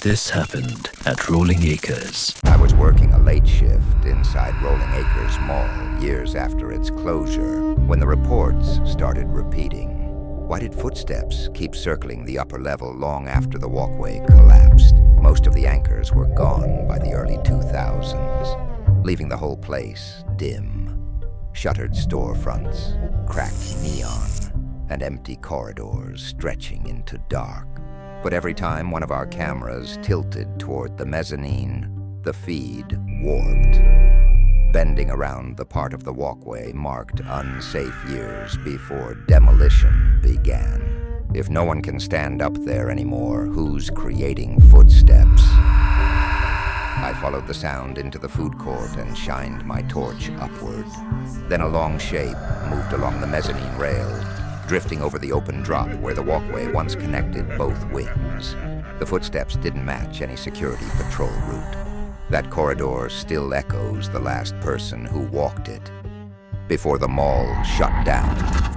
This happened at Rolling Acres. I was working a late shift inside Rolling Acres Mall years after its closure when the reports started repeating. Why did footsteps keep circling the upper level long after the walkway collapsed? Most of the anchors were gone by the early 2000s, leaving the whole place dim. Shuttered storefronts, cracked neon, and empty corridors stretching into dark. But every time one of our cameras tilted toward the mezzanine, the feed warped, bending around the part of the walkway marked unsafe years before demolition began. If no one can stand up there anymore, who's creating footsteps? I followed the sound into the food court and shined my torch upward. Then a long shape moved along the mezzanine rail, drifting over the open drop where the walkway once connected both wings. The footsteps didn't match any security patrol route. That corridor still echoes the last person who walked it before the mall shut down.